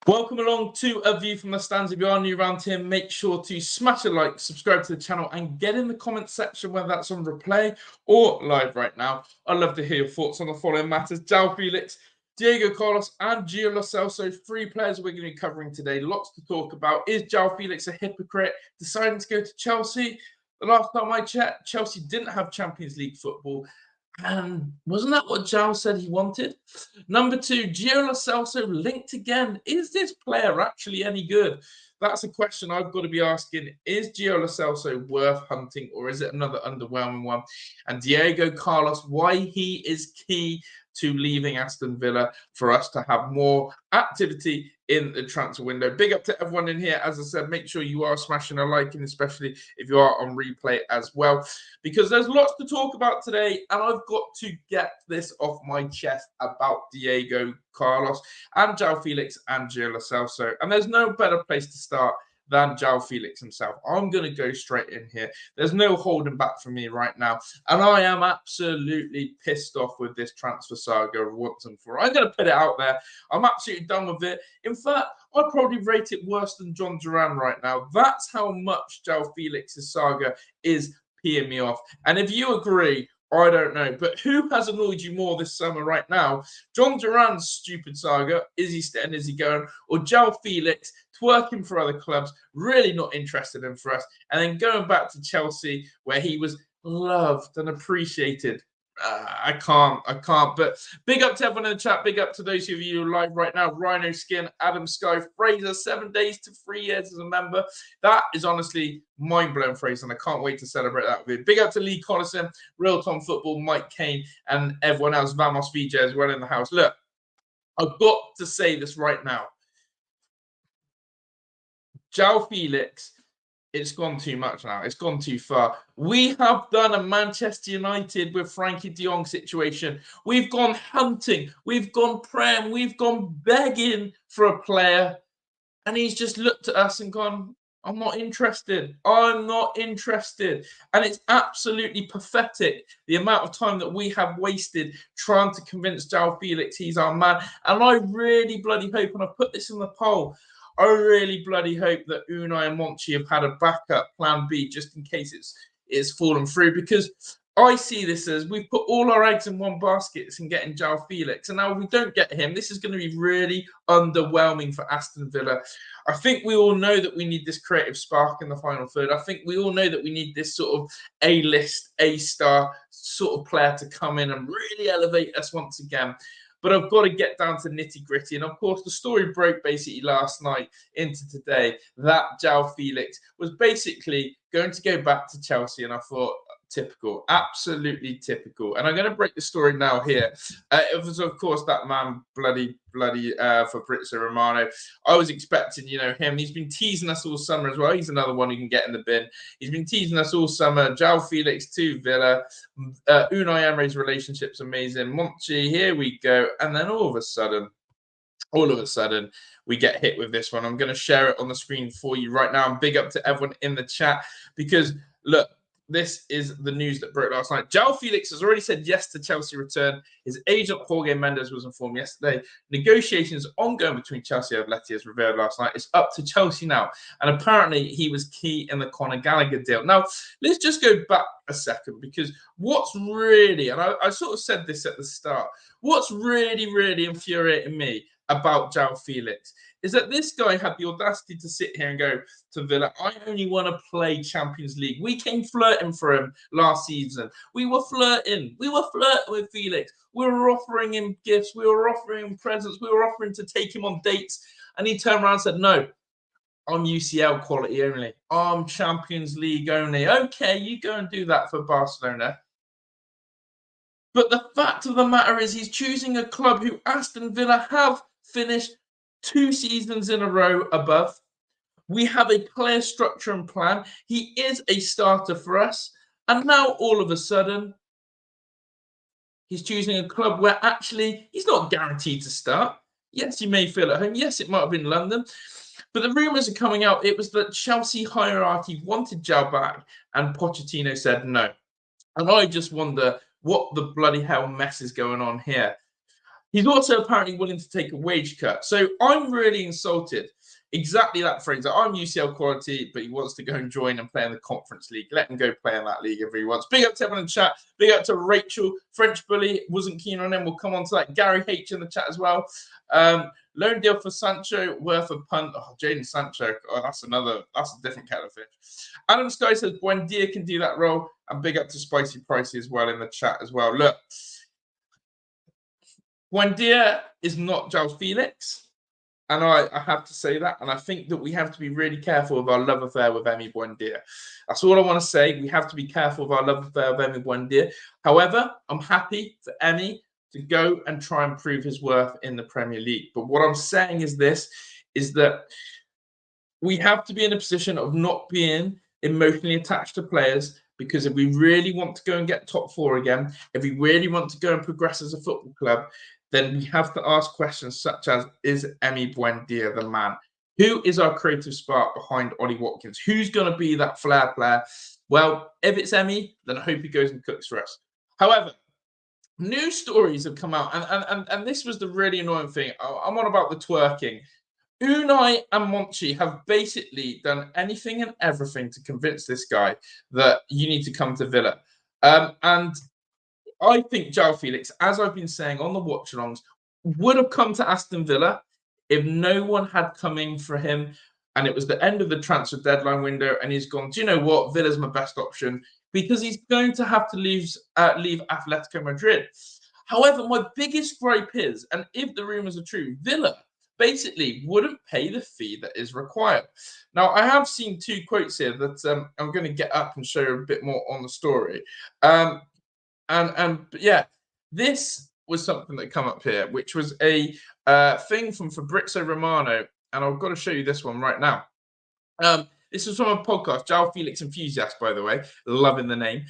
Welcome along to A View from the Stands. If you are new around here, make sure to smash a like, subscribe to the channel, and get in the comment section whether that's on replay or live right now. I'd love to hear your thoughts on the following matters. Joao Felix, Diego Carlos, and Giovani Lo Celso, three players we're going to be covering today. Lots to talk about. Is Joao Felix a hypocrite, deciding to go to Chelsea? The last time I checked, Chelsea didn't have Champions League football. And wasn't that what Joao said he wanted? Number two, Joao Lo Celso linked again. Is this player actually any good? That's a question I've got to be asking. Is Joao Lo Celso worth hunting, or is it another underwhelming one? And Diego Carlos, why he is key to leaving Aston Villa for us to have more activity in the transfer window. Big up to everyone in here. As I said, make sure you are smashing a like, and especially if you are on replay as well, because there's lots to talk about today, and I've got to get this off my chest about Diego Carlos and Joao Felix and Joao Lo Celso. And there's no better place to start than Joao Felix himself. I'm going to go straight in here. There's no holding back for me right now. And I am absolutely pissed off with this transfer saga once and for all. I'm going to put it out there. I'm absolutely done with it. In fact, I'd probably rate it worse than John Duran right now. That's how much Joao Felix's saga is peeing me off. And if you agree, I don't know. But who has annoyed you more this summer right now? John Duran's stupid saga, is he staying, is he going? Or Joao Felix twerking for other clubs, really not interested in for us, and then going back to Chelsea where he was loved and appreciated. I can't. But big up to everyone in the chat. Big up to those of you live right now. Rhino Skin, Adam Sky, Fraser, 7 days to 3 years as a member. That is honestly mind-blowing, Fraser, and I can't wait to celebrate that with you. Big up to Lee Collison, Real Tom Football, Mike Kane, and everyone else. Vamos VJ as well in the house. Look, I've got to say this right now. Joao Felix, it's gone too much now. It's gone too far. We have done a Manchester United with Frankie de Jong situation. We've gone hunting. We've gone praying. We've gone begging for a player. And he's just looked at us and gone, I'm not interested. I'm not interested. And it's absolutely pathetic, the amount of time that we have wasted trying to convince Joao Felix he's our man. And I really bloody hope, and I put this in the poll, I really bloody hope that Unai and Monchi have had a backup plan B just in case it's fallen through, because I see this as we've put all our eggs in one basket in getting Joao Felix, and now if we don't get him, this is going to be really underwhelming for Aston Villa. I think we all know that we need this creative spark in the final third. I think we all know that we need this sort of A-list, A-star sort of player to come in and really elevate us once again. But I've got to get down to nitty-gritty. And, of course, the story broke basically last night into today that Joao Felix was basically going to go back to Chelsea. And I thought, typical, absolutely typical. And I'm going to break the story now here. It was, of course, that man, bloody Fabrizio Romano. I was expecting, him. He's been teasing us all summer as well. He's another one who can get in the bin. He's been teasing us all summer. Joao Felix to Villa. Unai Emery's relationship's amazing. Monchi, here we go. And then all of a sudden, we get hit with this one. I'm going to share it on the screen for you right now. And big up to everyone in the chat because, look, this is the news that broke last night. Joao Felix has already said yes to Chelsea return. His agent, Jorge Mendes, was informed yesterday. Negotiations ongoing between Chelsea and Atleti, as revealed last night. It's up to Chelsea now. And apparently, he was key in the Conor Gallagher deal. Now, let's just go back a second, because what's really, and I sort of said this at the start, what's really, really infuriating me about Joao Felix is that this guy had the audacity to sit here and go to Villa, I only want to play Champions League. We came flirting for him last season. We were flirting with Felix. We were offering him gifts. We were offering him presents. We were offering to take him on dates. And he turned around and said, no, I'm UCL quality only. I'm Champions League only. Okay, you go and do that for Barcelona. But the fact of the matter is he's choosing a club who Aston Villa have finished 2 seasons in a row above. We have a clear structure and plan. He is a starter for us. And now all of a sudden, he's choosing a club where actually he's not guaranteed to start. Yes, he may feel at home. Yes, it might have been London. But the rumours are coming out. It was that Chelsea hierarchy wanted Joao back and Pochettino said no. And I just wonder what the bloody hell mess is going on here. He's also apparently willing to take a wage cut. So I'm really insulted. Exactly that phrase. I'm UCL quality, but he wants to go and join and play in the Conference League. Let him go play in that league if he wants. Big up to everyone in the chat. Big up to Rachel. French Bully wasn't keen on him. We'll come on to that. Gary H in the chat as well. Loan deal for Sancho worth a punt. Oh, Jadon Sancho. Oh, that's a different kettle of fish. Adam Sky says Buendia can do that role. And big up to Spicy Pricey as well in the chat as well. Look, Buendia is not Joao Felix. And I have to say that. And I think that we have to be really careful of our love affair with Emi Buendia. That's all I want to say. We have to be careful of our love affair with Emi Buendia. However, I'm happy for Emi to go and try and prove his worth in the Premier League. But what I'm saying is this, is that we have to be in a position of not being emotionally attached to players, because if we really want to go and get top four again, if we really want to go and progress as a football club, then we have to ask questions such as, is Emi Buendia the man? Who is our creative spark behind Ollie Watkins? Who's going to be that flair player? Well, if it's Emi, then I hope he goes and cooks for us. However, new stories have come out, and this was the really annoying thing. I'm on about the twerking. Unai and Monchi have basically done anything and everything to convince this guy that you need to come to Villa. And I think Joao Felix, as I've been saying on the watch-alongs, would have come to Aston Villa if no one had come in for him and it was the end of the transfer deadline window and he's gone, do you know what, Villa's my best option, because he's going to have to leave Atletico Madrid. However, my biggest gripe is, and if the rumours are true, Villa basically wouldn't pay the fee that is required. Now, I have seen two quotes here that I'm going to get up and show you a bit more on the story. And yeah, this was something that come up here, which was a thing from Fabrizio Romano, and I've got to show you this one right now. This is from a podcast, Joao Felix Enthusiast, by the way, loving the name.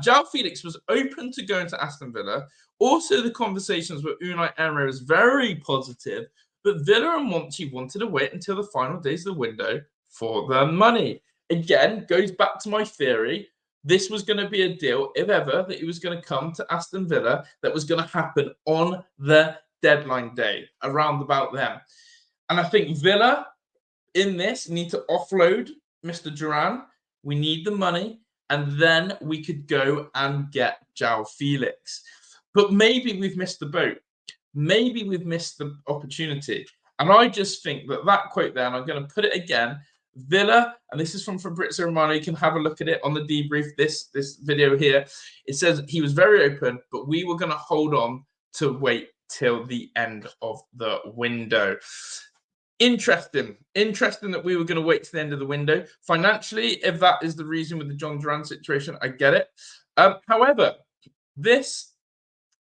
Joao Felix was open to going to Aston Villa. Also, the conversations with Unai Emery was very positive, but Villa and Monchi wanted to wait until the final days of the window for the money. Again, goes back to my theory. This was going to be a deal, if ever, that he was going to come to Aston Villa, that was going to happen on the deadline day, around about then. And I think Villa, in this, need to offload Mr. Duran. We need the money, and then we could go and get Joao Felix. But maybe we've missed the boat. Maybe we've missed the opportunity. And I just think that quote there, and I'm going to put it again, Villa, and this is from Fabrizio Romano, you can have a look at it on the debrief, this video here. It says he was very open, but we were going to hold on to wait till the end of the window. Interesting that we were going to wait to the end of the window. Financially, if that is the reason with the John Duran situation, I get it. However, this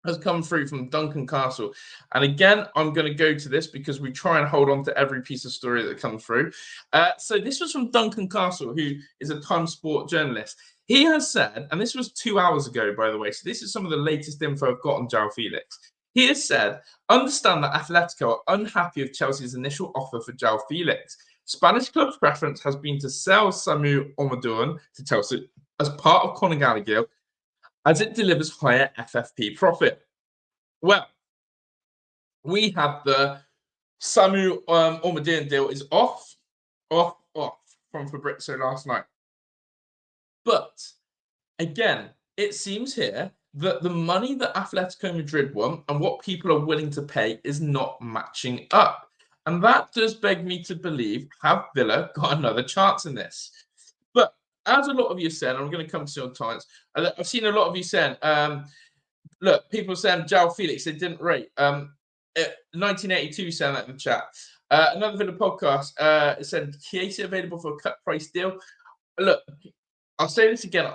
has come through from Duncan Castle. And again, I'm going to go to this because we try and hold on to every piece of story that comes through. So this was from Duncan Castle, who is a Time Sport journalist. He has said, and this was 2 hours ago, by the way, so this is some of the latest info I've got on Joao Felix. He has said, understand that Atletico are unhappy with Chelsea's initial offer for Joao Felix. Spanish club's preference has been to sell Samu Omodouron to Chelsea as part of Conor Gallagher, as it delivers higher FFP profit. Well, we have the Samu Omodouron deal is off from Fabrizio last night. But again, it seems here that the money that Atletico Madrid want and what people are willing to pay is not matching up. And that does beg me to believe, have Villa got another chance in this? But as a lot of you said, I'm going to come to your times. I've seen a lot of you saying, look, people saying Joao Felix, they didn't rate. 1982 saying that in the chat. Another Villa podcast said, Chiesa available for a cut price deal. Look, I'll say this again.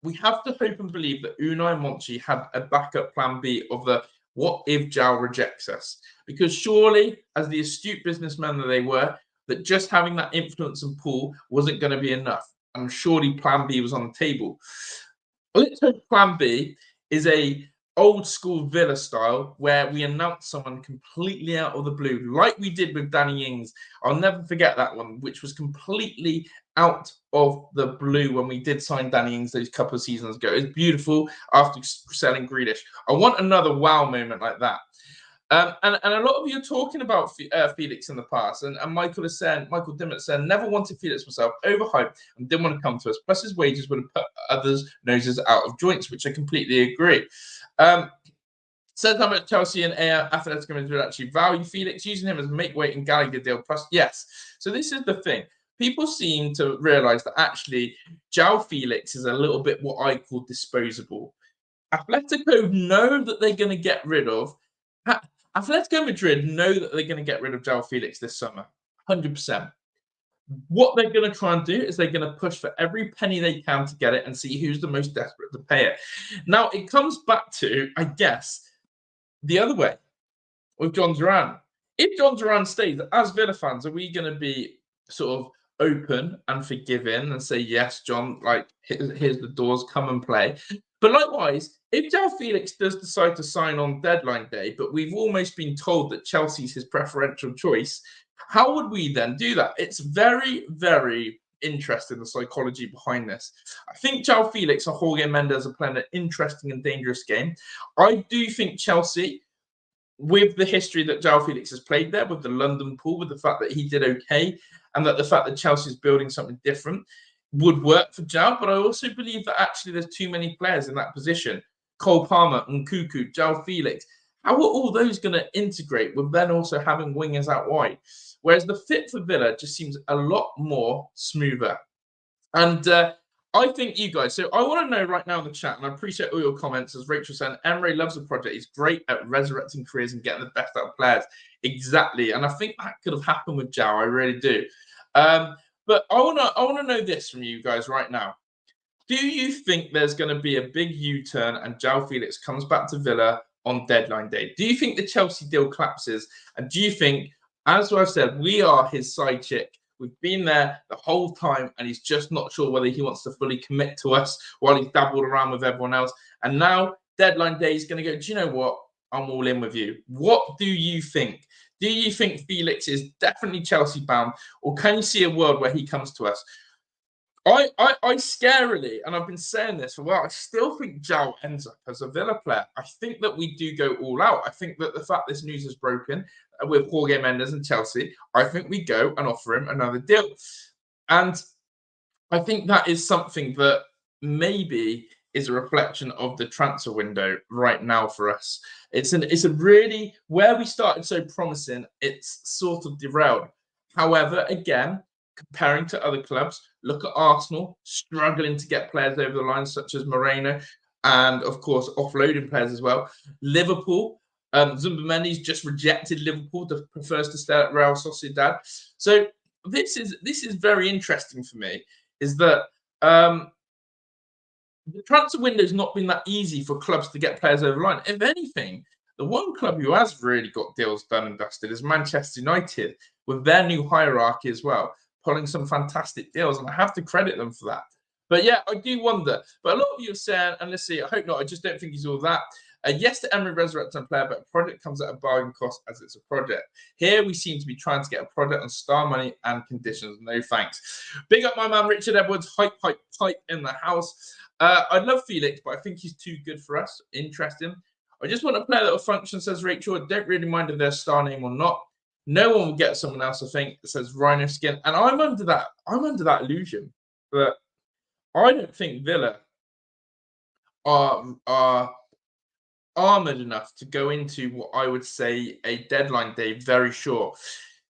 We have to hope and believe that Unai and Monchi had a backup plan B of the what if Joao rejects us? Because surely, as the astute businessmen that they were, that just having that influence and pull wasn't going to be enough. And surely plan B was on the table. Let's hope plan B is a old school Villa style where we announce someone completely out of the blue, like we did with Danny Ings. I'll never forget that one, which was completely out of the blue when we did sign Danny Ings those couple of seasons ago. It was beautiful after selling Grealish. I want another wow moment like that. And a lot of you are talking about Felix in the past, and Michael Dimmitt said, never wanted Felix myself, overhyped, and didn't want to come to us. Plus, his wages would have put others' noses out of joints, which I completely agree. Says how much Chelsea and Athletic Madrid actually value Felix, using him as make weight and Gallagher deal. Plus, yes. So this is the thing. People seem to realise that actually Joao Felix is a little bit what I call disposable. Atletico know that they're going to get rid of. Atletico Madrid know that they're going to get rid of Joao Felix this summer, 100%. What they're going to try and do is they're going to push for every penny they can to get it and see who's the most desperate to pay it. Now, it comes back to, I guess, the other way with John Duran. If John Duran stays, as Villa fans, are we going to be sort of open and forgiving and say, yes, John, like, here's the doors, come and play? But likewise, if Joao Felix does decide to sign on deadline day, but we've almost been told that Chelsea's his preferential choice, how would we then do that? It's very, very interesting, the psychology behind this. I think Joao Felix and Jorge Mendes are playing an interesting and dangerous game. I do think Chelsea, with the history that Joao Felix has played there, with the London pool, with the fact that he did okay, and that the fact that Chelsea's building something different, would work for Joao. But I also believe that actually there's too many players in that position. Cole Palmer, Nkunku, Joao Felix. How are all those going to integrate with then also having wingers out wide? Whereas the fit for Villa just seems a lot more smoother. And I think you guys, so I want to know right now in the chat, and I appreciate all your comments, as Rachel said, Emre loves the project. He's great at resurrecting careers and getting the best out of players. Exactly. And I think that could have happened with Joao. I really do. But I want to know this from you guys right now. Do you think there's going to be a big U-turn and Joao Felix comes back to Villa on deadline day? Do you think the Chelsea deal collapses? And do you think, as I've said, we are his side chick? We've been there the whole time, and he's just not sure whether he wants to fully commit to us while he's dabbled around with everyone else. And now, deadline day, he's going to go, do you know what? I'm all in with you. What do you think? Do you think Felix is definitely Chelsea bound, or can you see a world where he comes to us? I scarily, and I've been saying this for a while, I still think Joao ends up as a Villa player. I think that we do go all out. I think that the fact this news is broken with Jorge Mendes and Chelsea, I think we go and offer him another deal. And I think that is something that maybe is a reflection of the transfer window right now for us. It's a really, where we started so promising, it's sort of derailed. However, again, comparing to other clubs, look at Arsenal struggling to get players over the line, such as Moreno, and of course offloading players as well. Liverpool, Zubimendi just rejected Liverpool, prefers to stay at Real Sociedad. So this is very interesting for me. Is that the transfer window has not been that easy for clubs to get players over the line. If anything, the one club who has really got deals done and dusted is Manchester United, with their new hierarchy as well, pulling some fantastic deals, and I have to credit them for that. But yeah, I do wonder. But a lot of you are saying, and let's see, I hope not, I just don't think he's all that. Yes, to Emery resurrecting a player, but a project comes at a bargain cost as it's a project. Here we seem to be trying to get a project on star money and conditions. No thanks. Big up my man Richard Edwards, hype in the house. I love Felix, but I think he's too good for us. Interesting. I just want a player that will function, says Rachel. I don't really mind if they're star name or not. No one will get someone else, I think, says Rhino Skin. And I'm under that illusion. But I don't think Villa are armoured enough to go into what I would say a deadline day very short.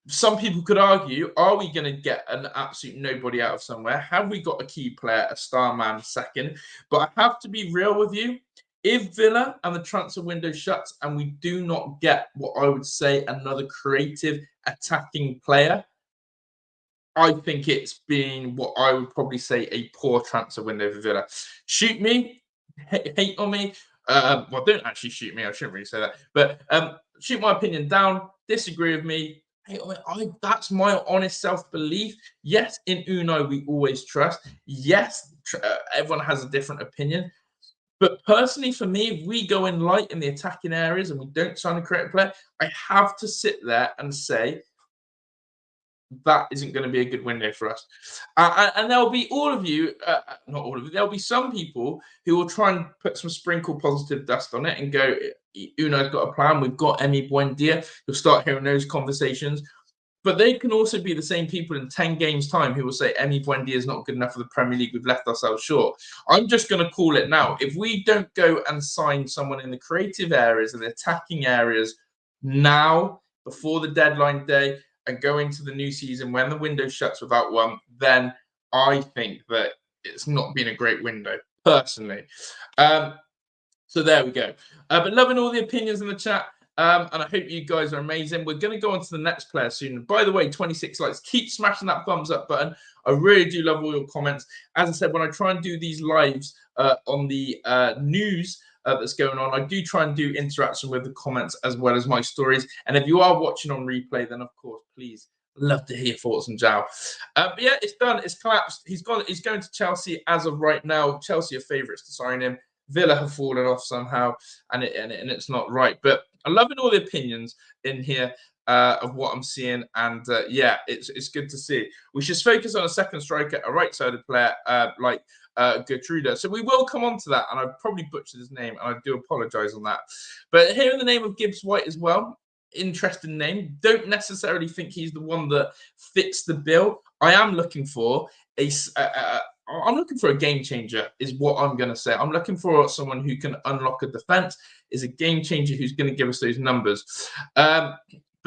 Some people could argue, are we going to get an absolute nobody out of somewhere? Have we got a key player, a star man second? But I have to be real with you. If Villa and the transfer window shuts and we do not get what I would say another creative attacking player, I think it's been what I would probably say a poor transfer window for Villa. Shoot me, hate on me. Well, don't actually shoot me. I shouldn't really say that. But shoot my opinion down. Disagree with me. That's my honest self-belief. Yes, in Unai, we always trust. Yes, everyone has a different opinion. But personally, for me, if we go in light in the attacking areas and we don't sign a creative player, I have to sit there and say, that isn't going to be a good window for us. And there'll be all of you, not all of you, there'll be some people who will try and put some sprinkle positive dust on it and go, Uno's got a plan. We've got Emi Buendia. You'll start hearing those conversations. But they can also be the same people in 10 games' time who will say, Emi Buendia is not good enough for the Premier League. We've left ourselves short. I'm just going to call it now. If we don't go and sign someone in the creative areas and the attacking areas now, before the deadline day, and go into the new season when the window shuts without one, then I think that it's not been a great window, personally. So there we go. But loving all the opinions in the chat. And I hope you guys are amazing. We're going to go on to the next player soon. And by the way, 26 likes. Keep smashing that thumbs up button. I really do love all your comments. As I said, when I try and do these lives on the news that's going on, I do try and do interaction with the comments as well as my stories. And if you are watching on replay, then of course, please, love to hear your thoughts on Joao. But yeah, it's done. It's collapsed. He's going to Chelsea as of right now. Chelsea are favourites to sign him. Villa have fallen off somehow, and it's not right. But I'm loving all the opinions in here of what I'm seeing, and yeah, it's good to see. We should focus on a second striker, a right-sided player like Gertruda. So we will come on to that, and I've probably butchered his name, and I do apologise on that. But here in the name of Gibbs White as well, interesting name. Don't necessarily think he's the one that fits the bill. I am looking for I'm looking for a game changer, is what I'm going to say. I'm looking for someone who can unlock a defense, is a game changer who's going to give us those numbers. But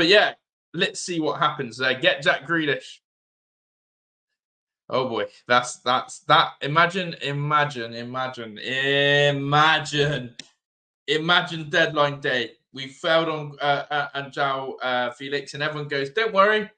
yeah, let's see what happens. Get Jack Grealish. Oh boy, that's that. Imagine deadline day. We failed on Joao Felix, and everyone goes, "Don't worry,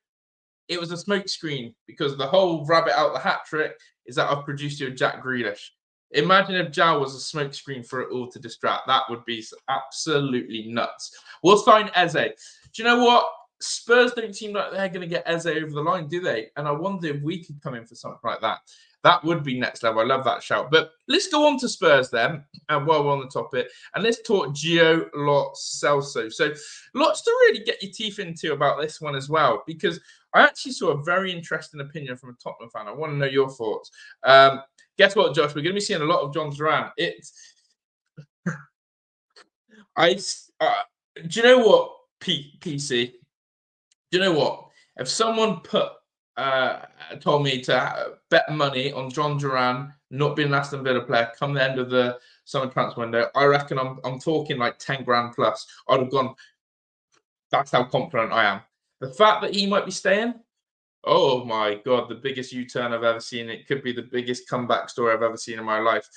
it was a smokescreen because the whole rabbit out the hat trick is that I've produced you a Jack Grealish." Imagine if Joao was a smokescreen for it all to distract. That would be absolutely nuts. We'll sign Eze. Do you know what? Spurs don't seem like they're going to get Eze over the line, do they? And I wonder if we could come in for something like that. That would be next level. I love that shout. But let's go on to Spurs then, and while we're on the topic, and let's talk Joao Lo Celso. So lots to really get your teeth into about this one as well, because I actually saw a very interesting opinion from a Tottenham fan. I want to know your thoughts. Guess what, Josh? We're going to be seeing a lot of John Duran. Do you know what, PC? Do you know what? If someone told me to bet money on John Duran not being an Aston Villa player come the end of the summer transfer window, I reckon I'm talking like 10 grand plus. I'd have gone. That's how confident I am. The fact that he might be staying, oh my God, the biggest U-turn I've ever seen. It could be the biggest comeback story I've ever seen in my life.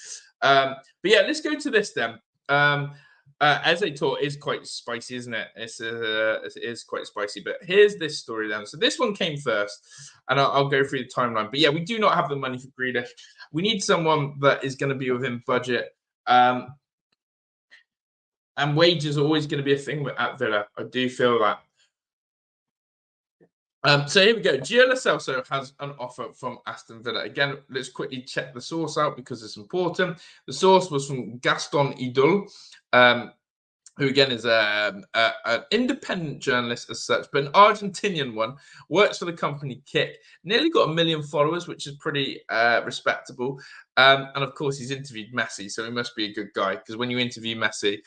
But yeah, let's go to this then. As I taught, is quite spicy, isn't it? It is quite spicy. But here's this story then. So this one came first, and I'll go through the timeline. But yeah, we do not have the money for Grealish. We need someone that is going to be within budget. And wages are always going to be a thing at Villa. I do feel that. So here we go. Joao Lo Celso has an offer from Aston Villa. Again, let's quickly check the source out because it's important. The source was from Gaston Idol, who again is an independent journalist as such, but an Argentinian one, works for the company Kick. Nearly got 1 million followers, which is pretty respectable. And of course, he's interviewed Messi, so he must be a good guy, because when you interview Messi,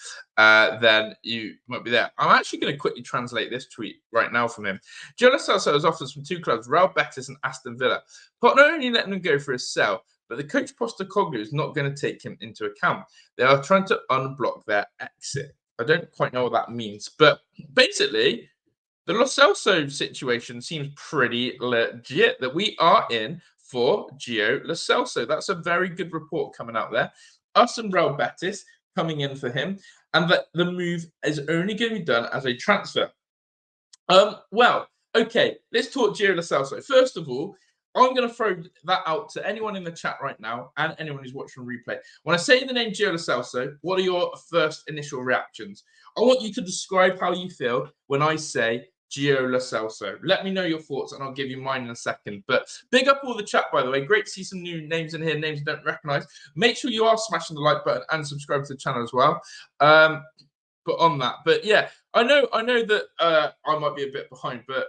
then you might be there. I'm actually going to quickly translate this tweet right now from him. Joao Lo Celso has offers from two clubs, Real Betis and Aston Villa. But not only letting him go for his sell, but the coach Postecoglou is not going to take him into account. They are trying to unblock their exit. I don't quite know what that means, but basically, the Lo Celso situation seems pretty legit, that we are in for Joao Lo Celso. That's a very good report coming out there. Us and Real Betis coming in for him, and that the move is only going to be done as a transfer. Well, okay, let's talk Joao Lo Celso. First of all, I'm going to throw that out to anyone in the chat right now and anyone who's watching replay. When I say the name Joao Lo Celso, what are your first initial reactions? I want you to describe how you feel when I say Joao Lo Celso. Let me know your thoughts and I'll give you mine in a second. But big up all the chat, by the way. Great to see some new names in here, names you don't recognize. Make sure you are smashing the like button and subscribe to the channel as well. But on that, but yeah, I know that I might be a bit behind, but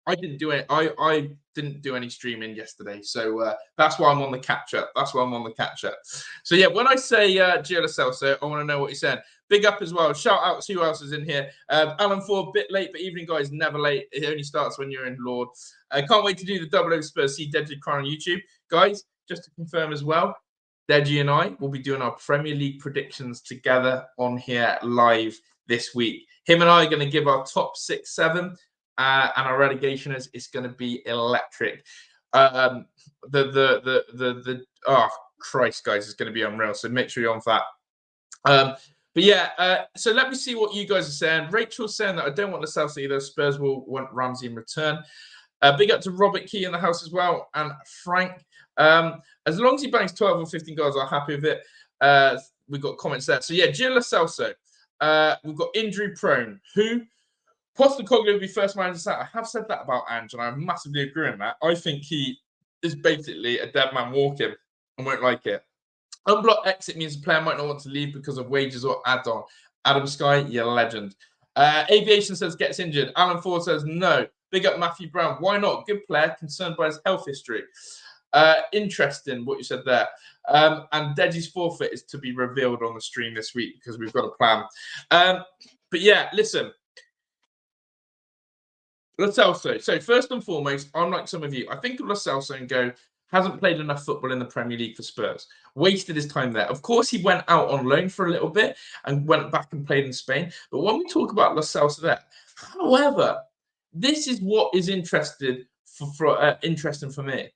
I didn't do it. I didn't do any streaming yesterday, so that's why I'm on the catch up. That's why I'm on the catch up. So yeah, when I say Gio Lo Celso, I want to know what he said. Big up as well. Shout out to who else is in here. Alan Ford, bit late, but evening guys, never late. It only starts when you're in Lord. Can't wait to do the double over Spurs. See Deji Cry on YouTube, guys. Just to confirm as well, Deji and I will be doing our Premier League predictions together on here live this week. Him and I are going to give our top 6, 7. And our relegation it's going to be electric. Oh Christ, guys, it's going to be unreal. So make sure you're on for that. But yeah, so let me see what you guys are saying. Rachel's saying that I don't want Lo Celso either. Spurs will want Ramsey in return. Big up to Robert Key in the house as well, and Frank. As long as he bangs 12 or 15 goals, I'm happy with it. We've got comments there. So yeah, Gio Lo Celso. We've got injury prone. Who? Postecoglou will be first man to start. I have said that about Ange, and I massively agree on that. I think he is basically a dead man walking and won't like it. Unblock exit means the player might not want to leave because of wages or add-on. Adam Sky, you're a legend. Aviation says gets injured. Alan Ford says no. Big up Matthew Brown. Why not? Good player, concerned by his health history. Interesting what you said there. And Deji's forfeit is to be revealed on the stream this week because we've got a plan. But yeah, listen. Lo Celso. So first and foremost, unlike some of you, I think of Lo Celso and go, hasn't played enough football in the Premier League for Spurs. Wasted his time there. Of course, he went out on loan for a little bit and went back and played in Spain. But when we talk about Lo Celso there, however, this is what is interesting for me.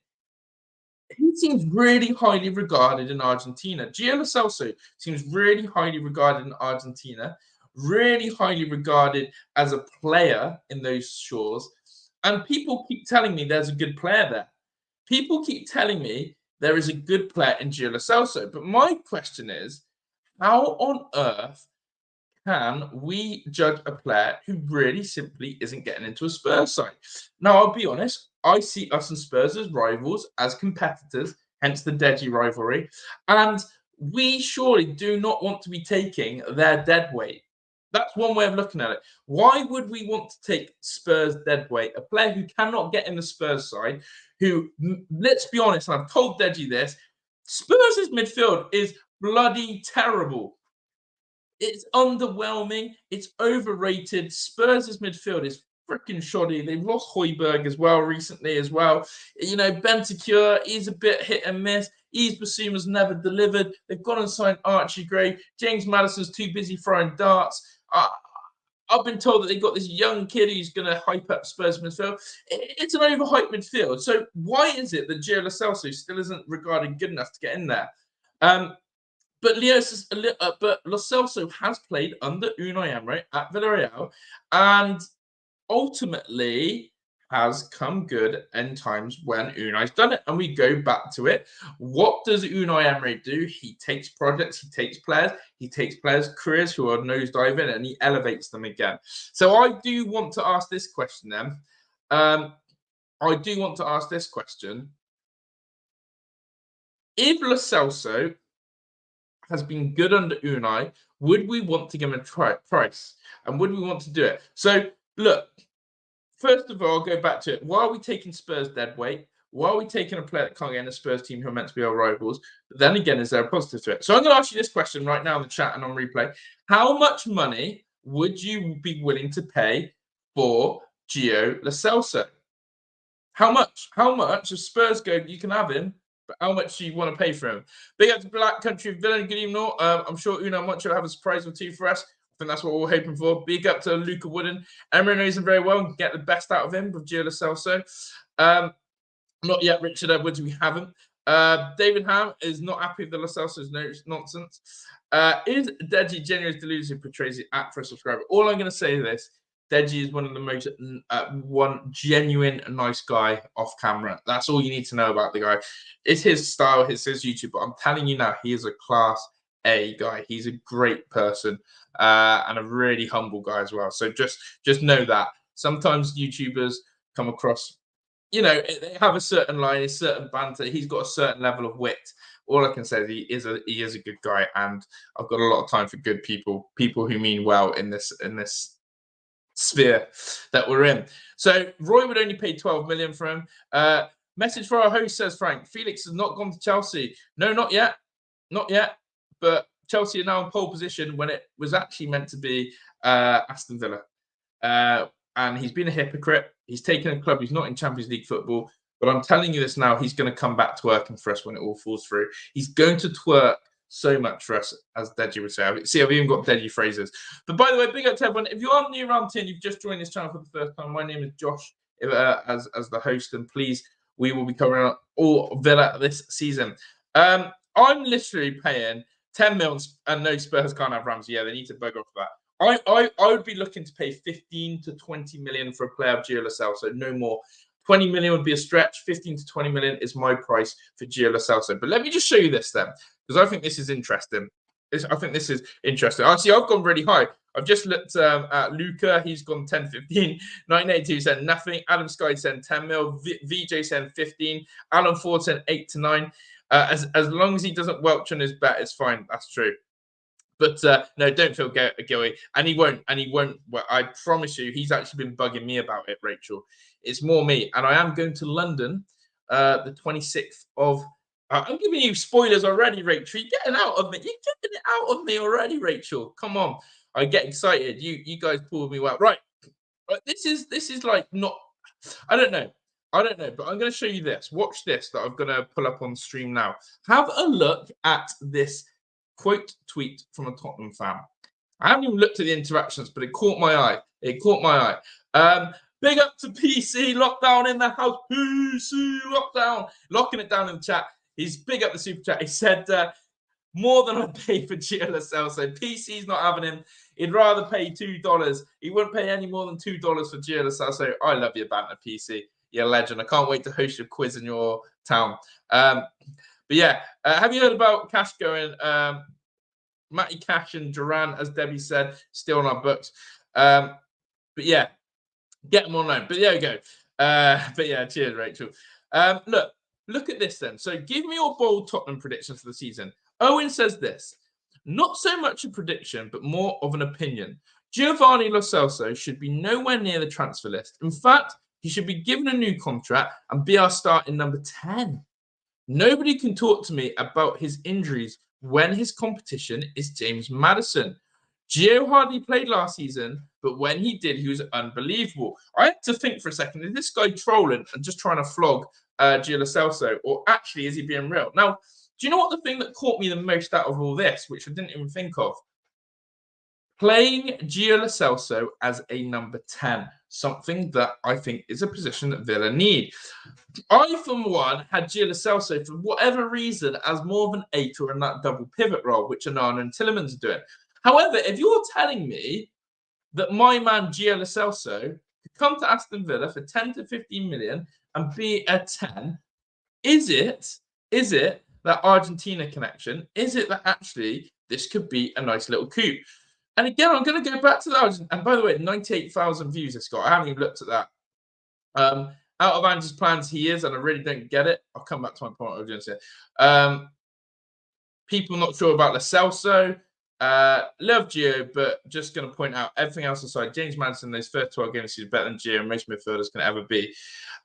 He seems really highly regarded in Argentina. Gio Lo Celso seems really highly regarded in Argentina. Really highly regarded as a player in those shores. And people keep telling me there's a good player there. People keep telling me there is a good player in Gio Lo Celso. But my question is, how on earth can we judge a player who really simply isn't getting into a Spurs side? Now, I'll be honest, I see us and Spurs as rivals, as competitors, hence the Deji rivalry. And we surely do not want to be taking their dead weight. That's one way of looking at it. Why would we want to take Spurs deadweight, a player who cannot get in the Spurs side, who, let's be honest, and I've told Deji this, Spurs' midfield is bloody terrible. It's underwhelming. It's overrated. Spurs' midfield is freaking shoddy. They've lost Højbjerg as well recently as well. You know, Bentancur, he's a bit hit and miss. Yves Bissouma's never delivered. They've gone and signed Archie Gray. James Maddison's too busy throwing darts. I've been told that they've got this young kid who's going to hype up Spurs midfield. It's an overhyped midfield. So why is it that Gio Lo Celso still isn't regarded good enough to get in there? But Lo Celso has played under Unai Emery at Villarreal and ultimately has come good in times when Unai's done it. And we go back to it. What does Unai Emery do? He takes projects, he takes players' careers who are nosediving and he elevates them again. So I do want to ask this question then. If Lo Celso has been good under Unai, would we want to give him a price? And would we want to do it? So, look, first of all, I'll go back to it. Why are we taking Spurs deadweight? Why are we taking a player that can't get in a Spurs team who are meant to be our rivals? But then again, is there a positive to it? So I'm going to ask you this question right now in the chat and on replay. How much money would you be willing to pay for Gio Lo Celso? How much? How much? If Spurs go, you can have him. But how much do you want to pay for him? Big up to Black Country Villain. Good evening. I'm sure Una Moncho will have a surprise or two for us. I think that's what we're hoping for. Big up to Luca Wooden. Emery knows him very well and get the best out of him with Gio Lo Celso. Not yet Richard Edwards. We haven't. David Ham is not happy with the Lo Celso's nonsense. Is Deji genuine delusion who portrays the act for a subscriber? All I'm going to say is this. Deji is one of the most one genuine nice guy off camera. That's all you need to know about the guy. It's his style, it's his YouTube. But I'm telling you now, he is a class A guy. He's a great person and a really humble guy as well. So just know that sometimes YouTubers come across, you know, they have a certain line, a certain banter. He's got a certain level of wit. All I can say is he is a good guy, and I've got a lot of time for good people who mean well in this sphere that we're in. So Roy would only pay 12 million for him. Message for our host, says Frank. Felix has not gone to Chelsea. No, not yet. Not yet. But Chelsea are now in pole position when it was actually meant to be Aston Villa. And he's been a hypocrite. He's taken a club. He's not in Champions League football. But I'm telling you this now, he's going to come back to working for us when it all falls through. He's going to twerk so much for us, as Deji would say. See, I've even got Deji phrases. But by the way, big up to everyone. If you are new around here and you've just joined this channel for the first time, my name is Josh as the host. And please, we will be covering all Villa this season. I'm literally paying 10 mil, and no, Spurs can't have Ramsey. Yeah, they need to bug off that. I would be looking to pay 15 to 20 million for a player of Giovani Lo Celso, no more. 20 million would be a stretch. 15 to 20 million is my price for Giovani Lo Celso. But let me just show you this then, because I think this is interesting. I think this is interesting. Actually, I've gone really high. I've just looked at Luca. He's gone 10, 15. 1982 said nothing. Adam Sky said 10 mil. VJ said 15. Alan Ford said 8 to 9. As long as he doesn't welch on his bet, it's fine. That's true. But no, don't feel guilty. And he won't. Well, I promise you, he's actually been bugging me about it, Rachel. It's more me. And I am going to London the 26th of... I'm giving you spoilers already, Rachel. You're getting out of me. You're getting it out of me already, Rachel. Come on. I get excited. You guys pulled me out. Right. This is like not... I don't know. But I'm going to show you this. Watch this that I'm going to pull up on stream now. Have a look at this quote tweet from a Tottenham fan. I haven't even looked at the interactions, but it caught my eye. Big up to PC Lockdown in the house. PC Lockdown, locking it down in the chat. He's big up the super chat. He said more than I pay for Giovani Lo Celso. PC's not having him. He'd rather pay $2. He wouldn't pay any more than $2 for Giovani Lo Celso. I love your banter, PC. You're a legend. I can't wait to host your quiz in your town. But yeah, have you heard about Cash going? Matty Cash and Duran, as Debbie said, still on our books. But yeah, get them on loan. But there you go. But yeah, cheers, Rachel. Look at this then. So give me your bold Tottenham predictions for the season. Owen says this. Not so much a prediction, but more of an opinion. Giovani Lo Celso should be nowhere near the transfer list. In fact, he should be given a new contract and be our starting number 10. Nobody can talk to me about his injuries when his competition is James Maddison. Gio hardly played last season, but when he did, he was unbelievable. I had to think for a second, is this guy trolling and just trying to flog Giovani Lo Celso, or actually is he being real? Now, do you know what the thing that caught me the most out of all this, which I didn't even think of? Playing Giovani Lo Celso as a number 10, something that I think is a position that Villa need. I, for one, had Giovani Lo Celso, for whatever reason, as more of an 8 or in that double pivot role, which Onana and Tielemans are doing. However, if you're telling me that my man Giovani Lo Celso could come to Aston Villa for 10 to 15 million and be a 10, is it that Argentina connection? Is it that actually this could be a nice little coup? And again, I'm going to go back to that. And by the way, 98,000 views this got. I haven't even looked at that. Out of Ange's plans, he is, and I really don't get it. I'll come back to my point I was going to say. People not sure about Lo Celso. Love Gio, but just going to point out everything else aside. James Maddison, those first 12 games, he's better than Gio and most midfielders can ever be.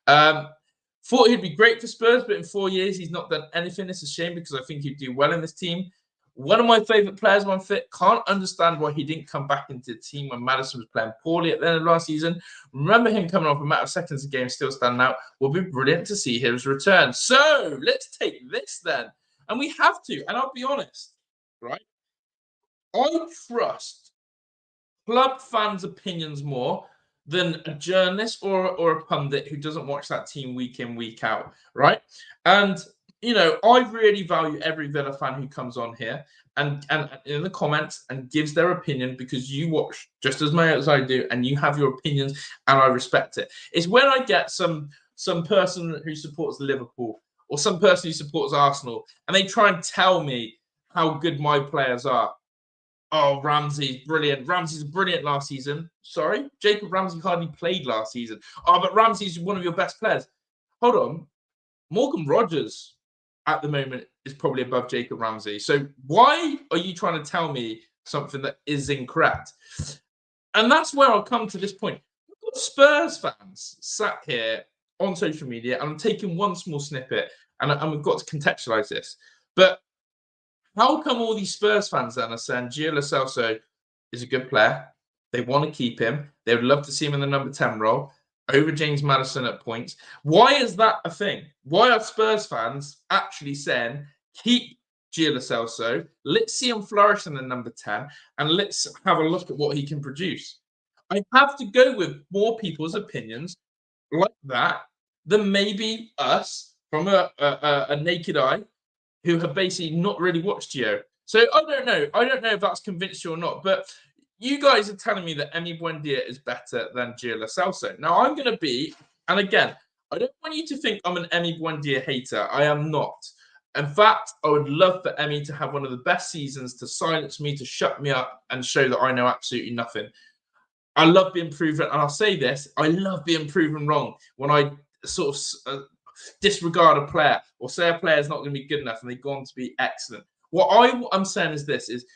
Thought he'd be great for Spurs, but in 4 years, he's not done anything. It's a shame because I think he'd do well in this team. One of my favourite players when fit. Can't understand why he didn't come back into the team when Maddison was playing poorly at the end of last season. Remember him coming off a matter of seconds a game, still standing out. Will be brilliant to see his return. So let's take this then. And we have to. And I'll be honest, right? I trust club fans' opinions more than a journalist or a pundit who doesn't watch that team week in, week out, right? And you know, I really value every Villa fan who comes on here and in the comments and gives their opinion because you watch just as much as I do and you have your opinions and I respect it. It's when I get some person who supports Liverpool or some person who supports Arsenal and they try and tell me how good my players are. Oh, Ramsey's brilliant. Ramsey's brilliant last season. Sorry, Jacob Ramsey hardly played last season. Oh, but Ramsey's one of your best players. Hold on. Morgan Rogers at the moment is probably above Jacob Ramsey. So why are you trying to tell me something that is incorrect? And that's where I'll come to this point. We've got Spurs fans sat here on social media, and I'm taking one small snippet, and we've got to contextualize this. But how come all these Spurs fans then are saying Gio Lo Celso is a good player? They want to keep him. They would love to see him in the number 10 role over James Maddison at points. Why is that a thing? Why are Spurs fans actually saying keep Gio Lo Celso? Let's see him flourish in the number 10, and let's have a look at what he can produce. I have to go with more people's opinions like that than maybe us from a naked eye who have basically not really watched Gio. So I don't know. I don't know if that's convinced you or not, but you guys are telling me that Emi Buendia is better than Gio Lo Celso. Now I'm going to be, and again, I don't want you to think I'm an Emi Buendia hater. I am not. In fact, I would love for Emi to have one of the best seasons to silence me, to shut me up, and show that I know absolutely nothing. I love being proven, and I'll say this, I love being proven wrong when I sort of disregard a player or say a player is not going to be good enough and they go on to be excellent. What I'm saying is this, is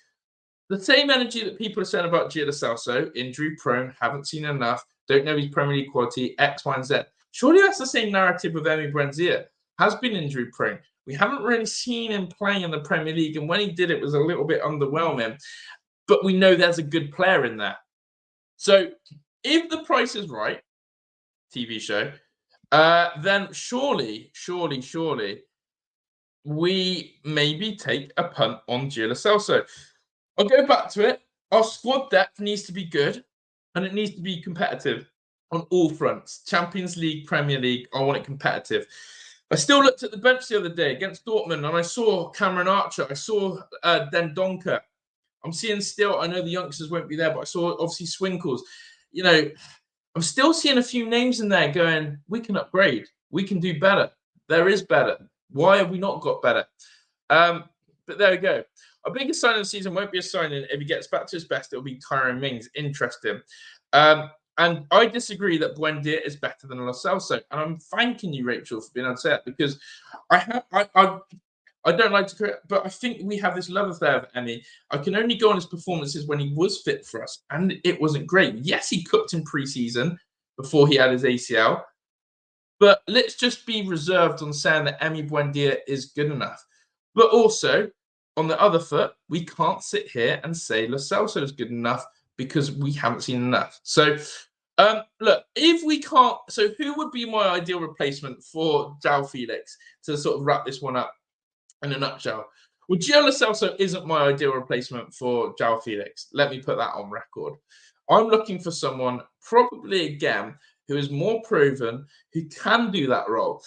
the same energy that people are saying about Gio Lo Celso, injury prone, haven't seen enough, don't know his Premier League quality, X, Y, and Z. Surely that's the same narrative with Emi Buendia. Has been injury prone. We haven't really seen him playing in the Premier League, and when he did, it was a little bit underwhelming. But we know there's a good player in there. So if The Price is Right, TV show, then surely we maybe take a punt on Gio Lo Celso. I'll go back to it. Our squad depth needs to be good, and it needs to be competitive on all fronts. Champions League, Premier League, I want it competitive. I still looked at the bench the other day against Dortmund, and I saw Cameron Archer. I saw Dendoncker. I'm seeing still, I know the youngsters won't be there, but I saw obviously Swinkles. You know, I'm still seeing a few names in there going, we can upgrade. We can do better. There is better. Why have we not got better? But there we go. Our biggest signing of the season won't be a signing. If he gets back to his best, it'll be Tyrone Mings. Interesting. And I disagree that Buendia is better than Lo Celso. And I'm thanking you, Rachel, for being able to say that, because I don't like to, but I think we have this love affair of Emi. I can only go on his performances when he was fit for us, and it wasn't great. Yes, he cooked in pre-season before he had his ACL, but let's just be reserved on saying that Emi Buendia is good enough. But also, on the other foot, we can't sit here and say Lo Celso is good enough because we haven't seen enough. So, look, if we can't, so who would be my ideal replacement for Joao Felix to sort of wrap this one up in a nutshell? Well, Gio Lo Celso isn't my ideal replacement for Joao Felix. Let me put that on record. I'm looking for someone, probably again, who is more proven, who can do that role.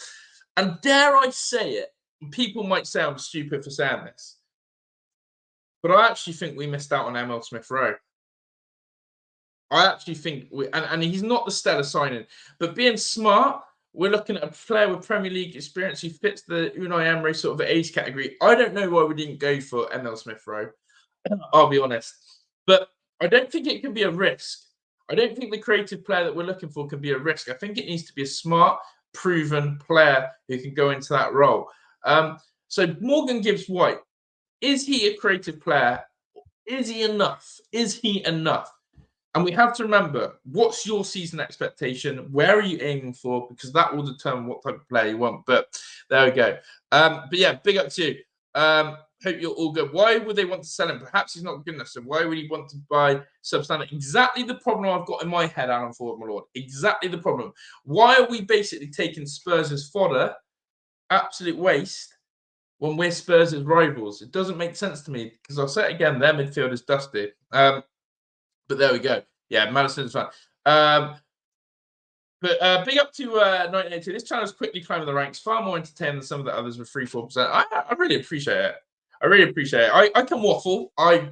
And dare I say it, people might say I'm stupid for saying this, but I actually think we missed out on Emil Smith-Rowe. I actually think, and he's not the stellar signing, but being smart, we're looking at a player with Premier League experience who fits the Unai Emery sort of age category. I don't know why we didn't go for Emil Smith-Rowe. I'll be honest. But I don't think it can be a risk. I don't think the creative player that we're looking for can be a risk. I think it needs to be a smart, proven player who can go into that role. So Morgan Gibbs-White, is he a creative player? Is he enough? Is he enough? And we have to remember, what's your season expectation? Where are you aiming for? Because that will determine what type of player you want. But there we go. But yeah, big up to you. Hope you're all good. Why would they want to sell him? Perhaps he's not good enough. So why would he want to buy substandard? Exactly the problem I've got in my head, Alan Ford, my lord. Exactly the problem. Why are we basically taking Spurs as fodder? Absolute waste. When we're Spurs' rivals. It doesn't make sense to me, because I'll say it again, their midfield is dusty. But there we go. Yeah, Madison's fun. But big up to 1982. This channel is quickly climbing the ranks, far more entertaining than some of the others with 3-4%. I really appreciate it. I really appreciate it. I can waffle. I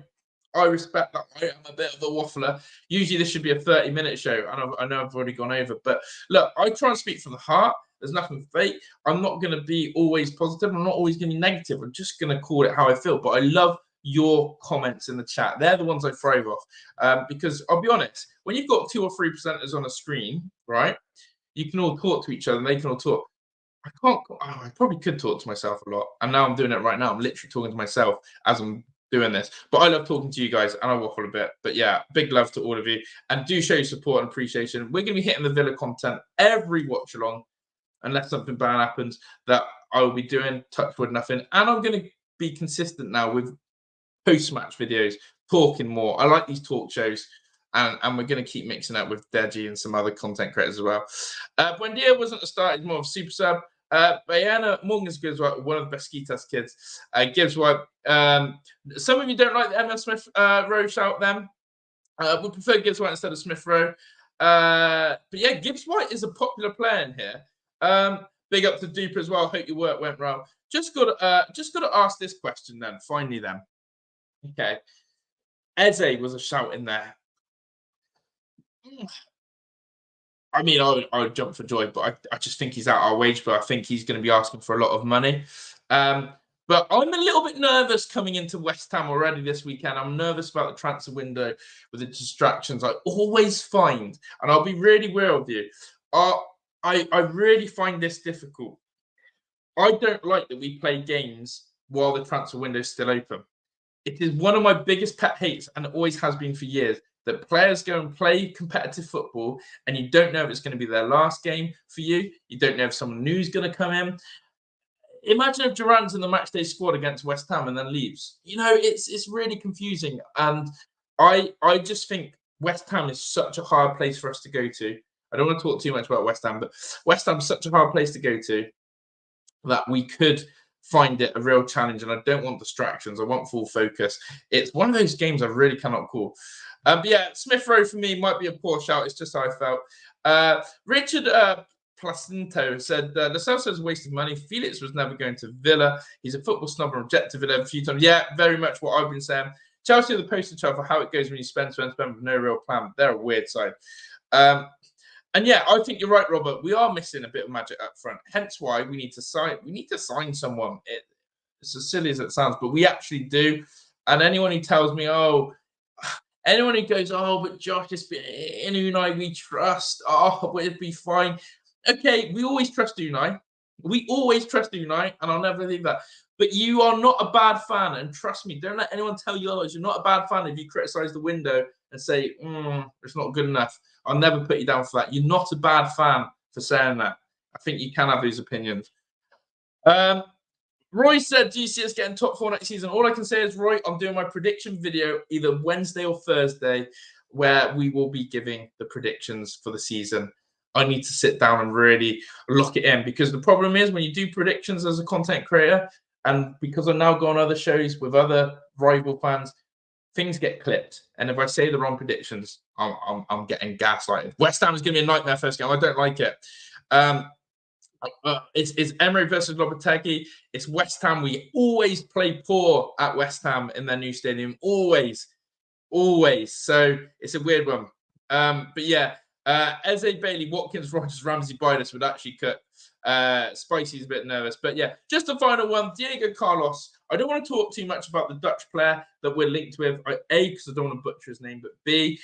respect that. I am a bit of a waffler. Usually this should be a 30-minute show, and I know I've already gone over. But look, I try and speak from the heart. There's nothing fake. I'm not going to be always positive. I'm not always going to be negative. I'm just going to call it how I feel. But I love your comments in the chat. They're the ones I thrive off. Because I'll be honest, when you've got 2 or 3 presenters on a screen, right, you can all talk to each other and they can all talk. I probably could talk to myself a lot. And now I'm doing it right now. I'm literally talking to myself as I'm doing this. But I love talking to you guys, and I waffle a bit. But yeah, big love to all of you, and do show your support and appreciation. We're going to be hitting the Villa content every watch along, unless something bad happens, that I will be doing. Touch wood, nothing. And I'm going to be consistent now with post-match videos, talking more. I like these talk shows, and we're going to keep mixing up with Deji and some other content creators as well. Buendia wasn't a start, he's more of a super sub. Bayana Morgan's good as well, one of the Besquitas kids. Gibbs White. Some of you don't like the ML Smith Rowe, shout them. We prefer Gibbs White instead of Smith Rowe. But yeah, Gibbs White is a popular player in here. Big up to Duper as well. Hope your work went well. Just got to ask this question then. Finally, then. Okay, Eze was a shout in there. I mean, I would jump for joy, but I just think he's out our wage, but I think he's going to be asking for a lot of money. But I'm a little bit nervous coming into West Ham already this weekend. I'm nervous about the transfer window with the distractions I always find, and I'll be really real with you. I really find this difficult. I don't like that we play games while the transfer window is still open. It is one of my biggest pet hates, and it always has been for years, that players go and play competitive football and you don't know if it's going to be their last game for you. You don't know if someone new is going to come in. Imagine if Durant's in the matchday squad against West Ham and then leaves. You know, it's really confusing. And I just think West Ham is such a hard place for us to go to. I don't want to talk too much about West Ham, but West Ham is such a hard place to go to that we could find it a real challenge, and I don't want distractions. I want full focus. It's one of those games I really cannot call. But yeah, Smith Rowe for me might be a poor shout. It's just how I felt. Richard Placinto said, Lo Celso is a waste of money. Felix was never going to Villa. He's a football snob and objective it a few times. Yeah, very much what I've been saying. Chelsea are the poster child for how it goes when you spend with no real plan. They're a weird side. And yeah, I think you're right, Robert. We are missing a bit of magic up front. Hence why we need to sign. We need to sign someone. It's as silly as it sounds, but we actually do. And anyone who tells me, anyone who goes, but Josh, it's in Unai we trust. It'd be fine. Okay, we always trust Unai. We always trust Unai, and I'll never leave that. But you are not a bad fan, and trust me, don't let anyone tell you otherwise. You're not a bad fan if you criticize the window and say, it's not good enough. I'll never put you down for that. You're not a bad fan for saying that. I think you can have these opinions. Roy said, do you see us getting top 4 next season? All I can say is, Roy, I'm doing my prediction video either Wednesday or Thursday, where we will be giving the predictions for the season. I need to sit down and really lock it in, because the problem is when you do predictions as a content creator, and because I've now gone on other shows with other rival fans, things get clipped. And if I say the wrong predictions, I'm getting gaslighted. West Ham is going to be a nightmare first game. I don't like it. It's Emery versus Lopetegui. It's West Ham. We always play poor at West Ham in their new stadium. Always. So it's a weird one. But yeah, Eze, Bailey, Watkins, Rogers, Ramsey, Bidas would actually cut. Spicy's a bit nervous. But yeah, just a final one. Diego Carlos. I don't want to talk too much about the Dutch player that we're linked with. A, because I don't want to butcher his name, but B,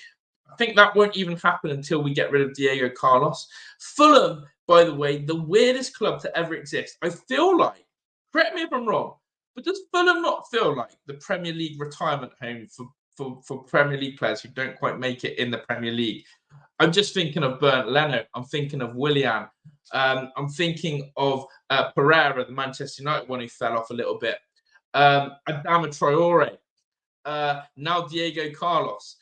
I think that won't even happen until we get rid of Diego Carlos. Fulham, by the way, the weirdest club to ever exist. I feel like, correct me if I'm wrong, but does Fulham not feel like the Premier League retirement home for Premier League players who don't quite make it in the Premier League? I'm just thinking of Bernd Leno. I'm thinking of Willian. I'm thinking of Pereira, the Manchester United one who fell off a little bit. Adama Traore. Now Diego Carlos.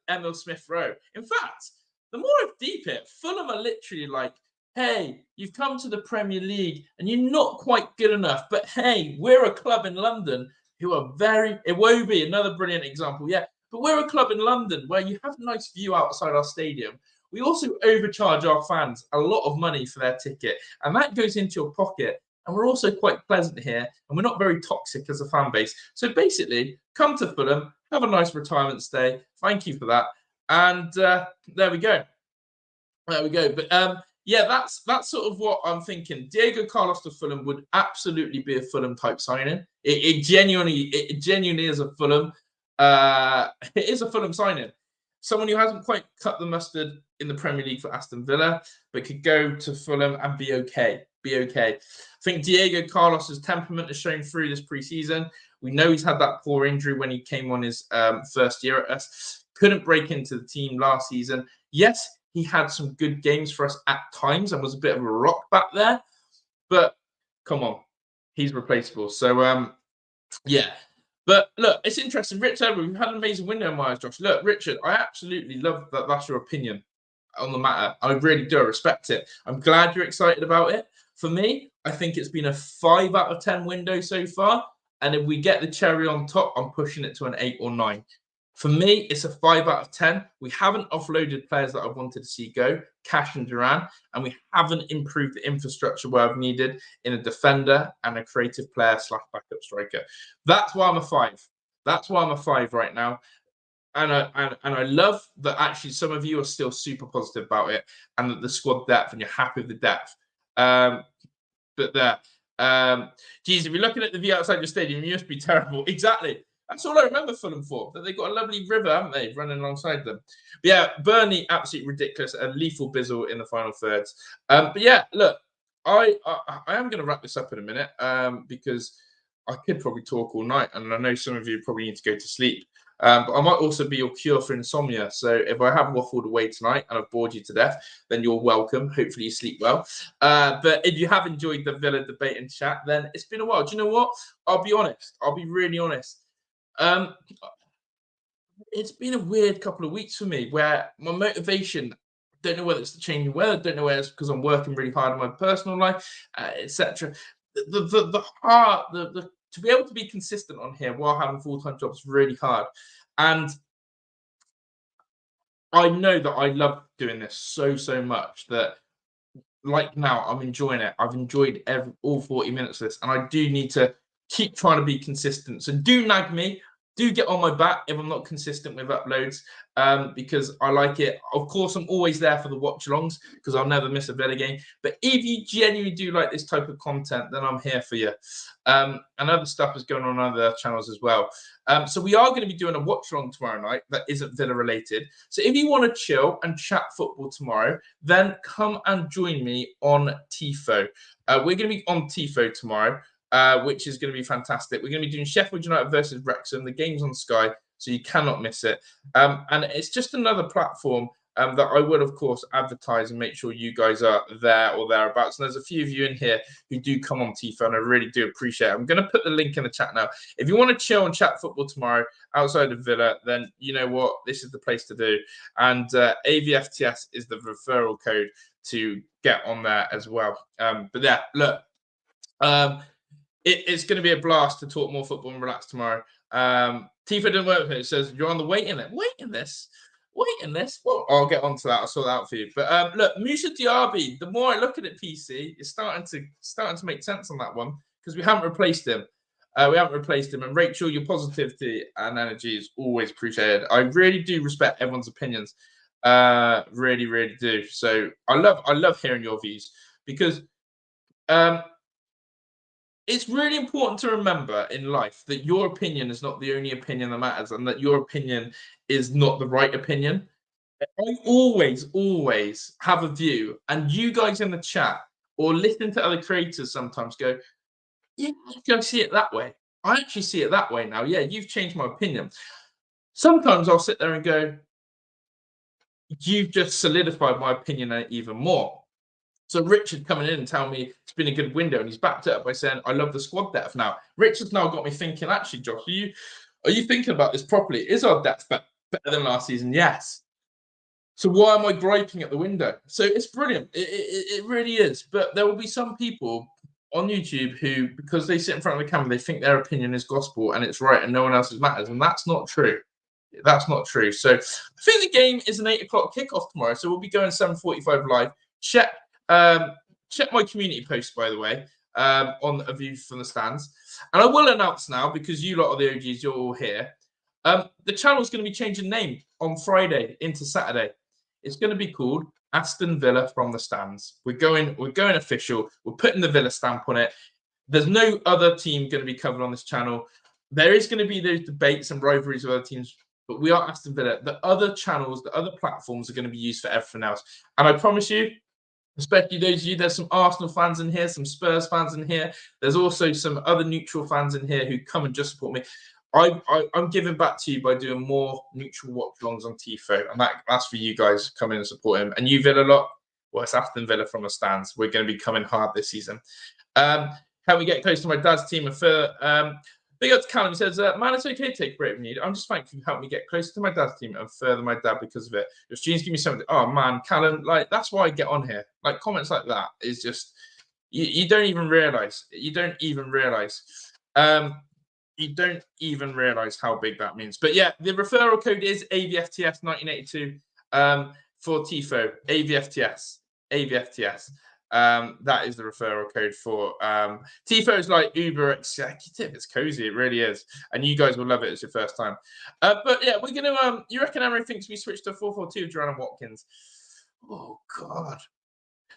Emil Smith Rowe. In fact, the more I deep it, Fulham are literally like, hey, you've come to the Premier League and you're not quite good enough, but hey, we're a club in London who are Iwobi, another brilliant example, yeah, but we're a club in London where you have a nice view outside our stadium. We also overcharge our fans a lot of money for their ticket, and that goes into your pocket. And we're also quite pleasant here, and we're not very toxic as a fan base. So basically, come to Fulham, have a nice retirement stay. Thank you for that. And there we go. But yeah, that's sort of what I'm thinking. Diego Carlos to Fulham would absolutely be a Fulham type signing. It genuinely is a Fulham. It is a Fulham signing. someone who hasn't quite cut the mustard in the Premier League for Aston Villa, but could go to Fulham and be okay. I think Diego Carlos's temperament has shown through this pre-season. We know he's had that poor injury when he came on his first year at us. Couldn't break into the team last season. Yes, he had some good games for us at times and was a bit of a rock back there. But come on, he's replaceable. So, yeah. But look, it's interesting. Rich Edward, we've had an amazing window in my eyes, Josh. Look, Richard, I absolutely love that that's your opinion on the matter. I really do. I respect it. I'm glad you're excited about it. For me, I think it's been a 5 out of 10 window so far. And if we get the cherry on top, I'm pushing it to an 8 or 9. For me, it's a 5 out of 10. We haven't offloaded players that I wanted to see go, Cash and Duran, and we haven't improved the infrastructure where I've needed in a defender and a creative player / backup striker. That's why I'm a 5. That's why I'm a 5 right now. And I love that actually some of you are still super positive about it and that the squad depth and you're happy with the depth. But there. Geez, if you're looking at the view outside your stadium, you must be terrible. Exactly. That's all I remember Fulham for, that they've got a lovely river, haven't they, running alongside them. But yeah, Burnley, absolutely ridiculous. A lethal bizzle in the final thirds. But yeah, look, I am going to wrap this up in a minute because I could probably talk all night, and I know some of you probably need to go to sleep. But I might also be your cure for insomnia. So if I have waffled away tonight and I've bored you to death, then you're welcome. Hopefully you sleep well. But if you have enjoyed the Villa debate and chat, then it's been a while. Do you know what? I'll be honest. I'll be really honest. It's been a weird couple of weeks for me where my motivation, don't know whether it's the changing weather, don't know whether it's because I'm working really hard on my personal life, etc. The heart, to be able to be consistent on here while having full-time jobs is really hard. And I know that I love doing this so much that like now I'm enjoying it. I've enjoyed all 40 minutes of this, and I do need to keep trying to be consistent. So do nag me. Do get on my back if I'm not consistent with uploads because I like it. Of course, I'm always there for the watch-alongs because I'll never miss a Villa game. But if you genuinely do like this type of content, then I'm here for you. And other stuff is going on other channels as well. So we are going to be doing a watch-along tomorrow night that isn't Villa-related. So if you want to chill and chat football tomorrow, then come and join me on Tifo. We're going to be on Tifo tomorrow. Which is going to be fantastic. We're going to be doing Sheffield United versus Wrexham. The game's on Sky, so you cannot miss it. And it's just another platform that I will, of course, advertise and make sure you guys are there or thereabouts. And there's a few of you in here who do come on Tifo, and I really do appreciate it. I'm going to put the link in the chat now. If you want to chill and chat football tomorrow outside of Villa, then you know what? This is the place to do. And AVFTS is the referral code to get on there as well. But yeah, look. It's going to be a blast to talk more football and relax tomorrow. Tifo didn't work with it. It says you're on the waiting list. Waiting list. Well, I'll get onto that. I'll sort that out for you. But look, Moussa Diaby. The more I look at it, PC, it's starting to make sense on that one because we haven't replaced him. And Rachel, your positivity and energy is always appreciated. I really do respect everyone's opinions. Really do. So I love hearing your views because it's really important to remember in life that your opinion is not the only opinion that matters and that your opinion is not the right opinion. I always have a view, and you guys in the chat or listen to other creators sometimes go, yeah, I see it that way. I actually see it that way now. Yeah, you've changed my opinion. Sometimes I'll sit there and go, you've just solidified my opinion even more. So Richard coming in and telling me it's been a good window, and he's backed it up by saying, I love the squad depth now. Richard's now got me thinking, actually, Josh, are you thinking about this properly? Is our depth better than last season? Yes. So why am I griping at the window? So it's brilliant. It really is. But there will be some people on YouTube who, because they sit in front of the camera, they think their opinion is gospel and it's right and no one else's matters. And that's not true. That's not true. So I think the game is an 8 o'clock kickoff tomorrow. So we'll be going 7:45 live. Check my community post, by the way, on a view from the stands. And I will announce now, because you lot are the OGs, you're all here. The channel's going to be changing name on Friday into Saturday. It's going to be called Aston Villa from the Stands. We're going official. We're putting the Villa stamp on it. There's no other team going to be covered on this channel. There is going to be those debates and rivalries with other teams. but we are Aston Villa. The other channels, the other platforms are going to be used for everything else. And I promise you, especially those of you, there's some Arsenal fans in here, some Spurs fans in here. There's also some other neutral fans in here who come and just support me. I'm giving back to you by doing more neutral watch-alongs on Tifo, and that's for you guys to come in and support him. And you Villa lot, well, it's Aston Villa from the stands. We're going to be coming hard this season. Help me get close to my dad's team. And for big up to Callum, he says, man, it's okay to take a break from you. I'm just thankful you helped me get closer to my dad's team and further my dad because of it. Your streams give me something. Oh, man, Callum, like, that's why I get on here. Like, comments like that is just, you don't even realize. You don't even realize. You don't even realize how big that means. But yeah, the referral code is AVFTS 1982 for Tifo. AVFTS. AVFTS. That is the referral code for Tifo. Is like Uber executive. It's cozy, it really is, and you guys will love it. It's your first time. But yeah, we're gonna. You reckon Emery thinks we switched to 4-4-2, Joanna Watkins? Oh God.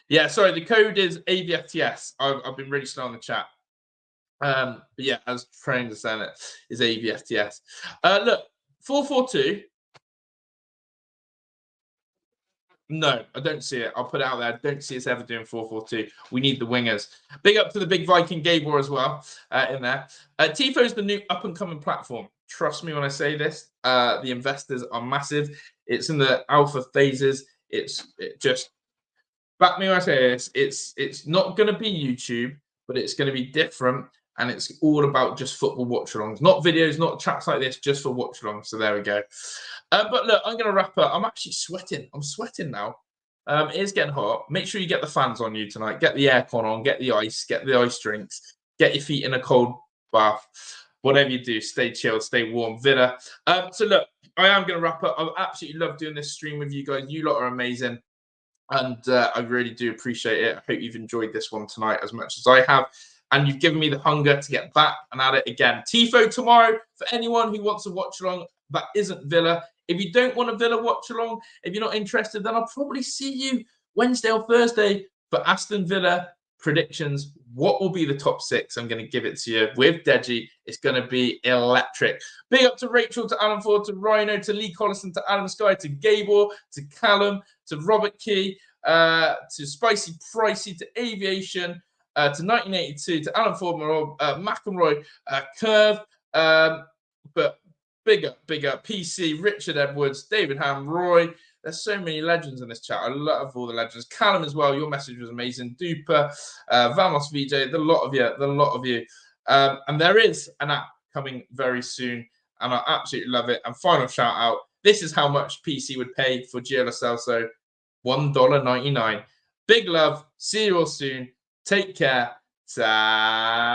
Yeah, sorry. The code is AVFTS. I've been really slow on the chat. But yeah, as trying to say it is AVFTS. Look, 4-4-2. No, I don't see it. I'll put it out there. I don't see us ever doing 4-4-2. We need the wingers. Big up to the big Viking Gabor as well in there. Tifo is the new up-and-coming platform. Trust me when I say this. The investors are massive. It's in the alpha phases. It just back me when I say this. It's not going to be YouTube, but it's going to be different. And it's all about just football watch-alongs. Not videos, not chats like this, just for watch-alongs. So there we go. But look, I'm going to wrap up. I'm actually sweating. I'm sweating now. It is getting hot. Make sure you get the fans on you tonight. Get the aircon on. Get the ice drinks. Get your feet in a cold bath. Whatever you do, stay chilled, stay warm. Villa. So look, I am going to wrap up. I absolutely love doing this stream with you guys. You lot are amazing. And I really do appreciate it. I hope you've enjoyed this one tonight as much as I have. And you've given me the hunger to get back and at it again. Tifo tomorrow for anyone who wants to watch along that isn't Villa. If you don't want a Villa watch along, if you're not interested, then I'll probably see you Wednesday or Thursday for Aston Villa predictions. What will be the top 6? I'm going to give it to you with Deji. It's going to be electric. Big up to Rachel, to Alan Ford, to Rhino, to Lee Collison, to Adam Sky, to Gabor, to Callum, to Robert Key, to Spicy Pricey, to Aviation, to 1982, to Alan Ford, McElroy, Curve, but big up, PC, Richard Edwards, David Ham, Roy. There's so many legends in this chat. I love all the legends. Callum as well. Your message was amazing. Duper, Vamos VJ, the lot of you. And there is an app coming very soon, and I absolutely love it. And final shout out. This is how much PC would pay for Giovani Lo Celso. $1.99. Big love. See you all soon. Take care. Ta-da.